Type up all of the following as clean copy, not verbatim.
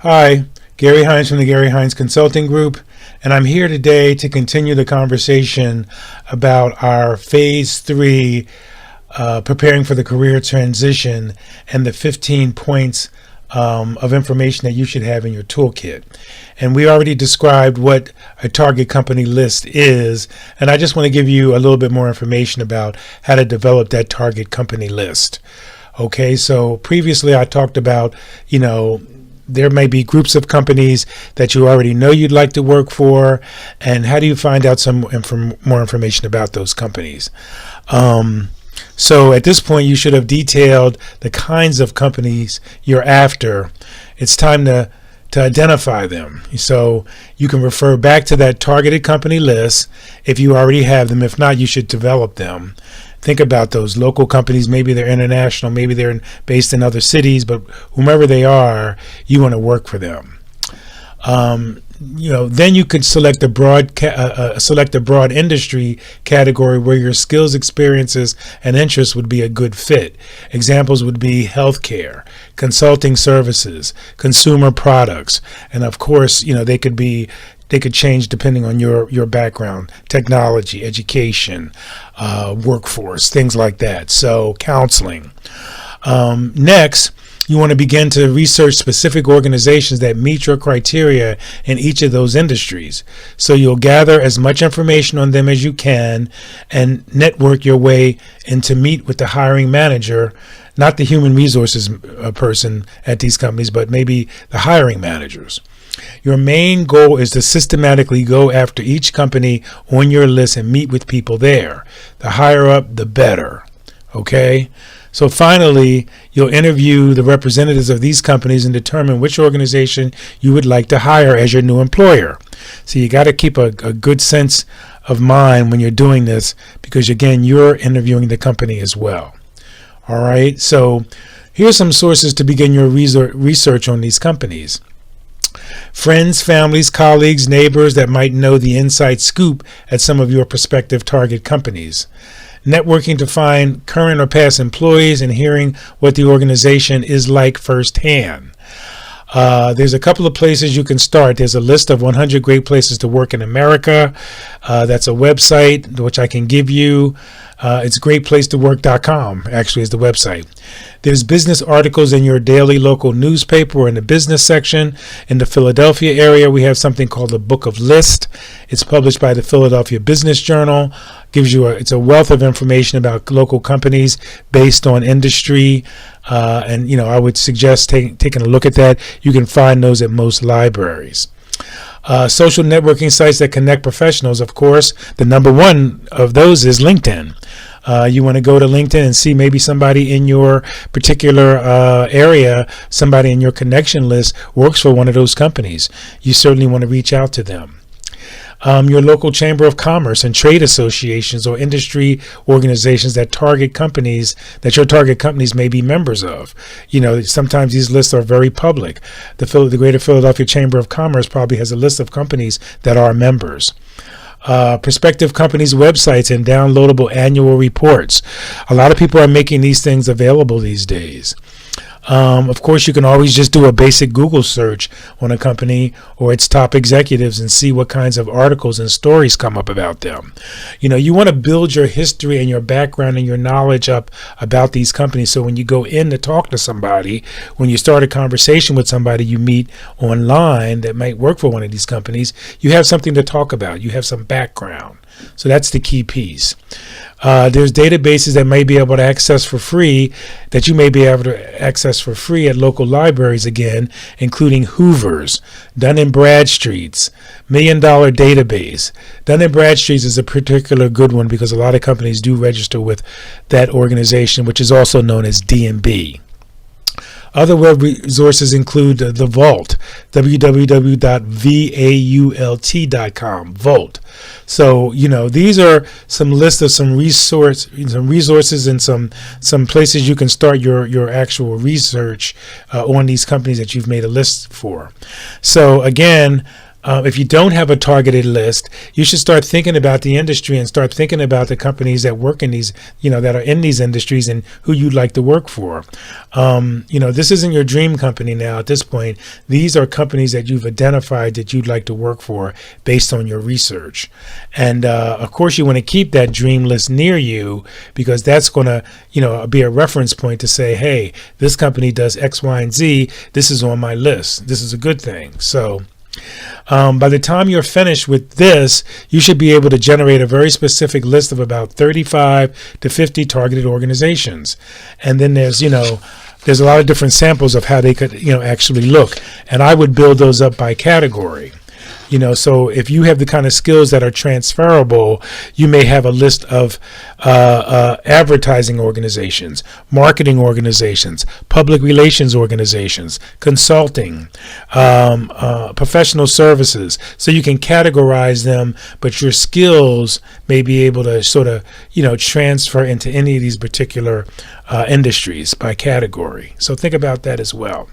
Hi, Gary Hines from the Gary Hines Consulting Group, and I'm here today to continue the conversation about our Phase 3 preparing for the career transition and the 15 points of information that you should have in your toolkit. And we already described what a target company list is, and I just want to give you a little bit more information about how to develop that target company list. Okay, so previously I talked about, there may be groups of companies that you already know you'd like to work for, and how do you find out some more information about those companies? So at this point, you should have detailed the kinds of companies you're after. It's time to identify them. So you can refer back to that targeted company list if you already have them. If not, you should develop them. Think about those local companies. Maybe they're international, maybe they're based in other cities, but whomever they are, you want to work for them. Then you could select a broad industry category where your skills, experiences, and interests would be a good fit. Examples would be healthcare, consulting services, consumer products, and of course, they could change depending on your background: technology, education, workforce, things like that. So counseling. Next, you want to begin to research specific organizations that meet your criteria in each of those industries. So you'll gather as much information on them as you can and network your way in to meet with the hiring manager, not the human resources person at these companies, but maybe the hiring managers. Your main goal is to systematically go after each company on your list and meet with people there. The higher up, the better. Okay? So finally, you'll interview the representatives of these companies and determine which organization you would like to hire as your new employer. So you got to keep a good sense of mind when you're doing this, because again, you're interviewing the company as well. All right? So here's some sources to begin your research on these companies. Friends, families, colleagues, neighbors that might know the inside scoop at some of your prospective target companies. Networking to find current or past employees and hearing what the organization is like firsthand. There's a couple of places you can start. There's a list of 100 great places to work in America. That's a website which I can give you. It's greatplacetowork.com, actually, is the website. There's business articles in your daily local newspaper or in the business section. In the Philadelphia area, we have something called the Book of List. It's published by the Philadelphia Business Journal. It's a wealth of information about local companies based on industry. I would suggest taking a look at that. You can find those at most libraries. Social networking sites that connect professionals, of course, the number one of those is LinkedIn. You want to go to LinkedIn and see maybe somebody in your particular area, somebody in your connection list works for one of those companies. You certainly want to reach out to them. Your local chamber of commerce and trade associations or industry organizations that your target companies may be members of. Sometimes these lists are very public. The Greater Philadelphia Chamber of Commerce probably has a list of companies that are members. Prospective companies' websites and downloadable annual reports. A lot of people are making these things available these days. Of course, you can always just do a basic Google search on a company or its top executives and see what kinds of articles and stories come up about them. You want to build your history and your background and your knowledge up about these companies, so when you go in to talk to somebody, when you start a conversation with somebody you meet online that might work for one of these companies, you have something to talk about. You have some background. So that's the key piece. There's databases that may be able to access for free, that you may be able to access for free at local libraries again, including Hoover's, Dun & Bradstreet's, $1 Million Database. Dun & Bradstreet's is a particular good one because a lot of companies do register with that organization, which is also known as D&B. Other web resources include the Vault, www.vault.com, Vault. So, these are some lists of some resources and some places you can start your actual research on these companies that you've made a list for. So again, If you don't have a targeted list, you should start thinking about the industry and start thinking about the companies that work in these, that are in these industries and who you'd like to work for. This isn't your dream company now at this point. These are companies that you've identified that you'd like to work for based on your research. And of course, you want to keep that dream list near you, because that's going to, be a reference point to say, hey, this company does X, Y, and Z. This is on my list. This is a good thing. So by the time you're finished with this, you should be able to generate a very specific list of about 35 to 50 targeted organizations. And then there's a lot of different samples of how they could, actually look. And I would build those up by category. So if you have the kind of skills that are transferable, you may have a list of advertising organizations, marketing organizations, public relations organizations, consulting, professional services. So you can categorize them, but your skills may be able to sort of, transfer into any of these particular industries by category. So think about that as well.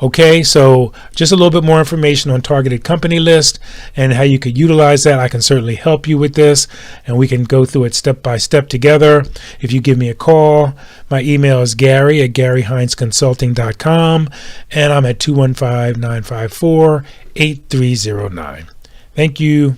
Okay, so just a little bit more information on targeted company list and how you could utilize that. I can certainly help you with this, and we can go through it step by step together. If you give me a call, my email is Gary@GaryHeinzConsulting.com, and I'm at 215-954-8309. Thank you.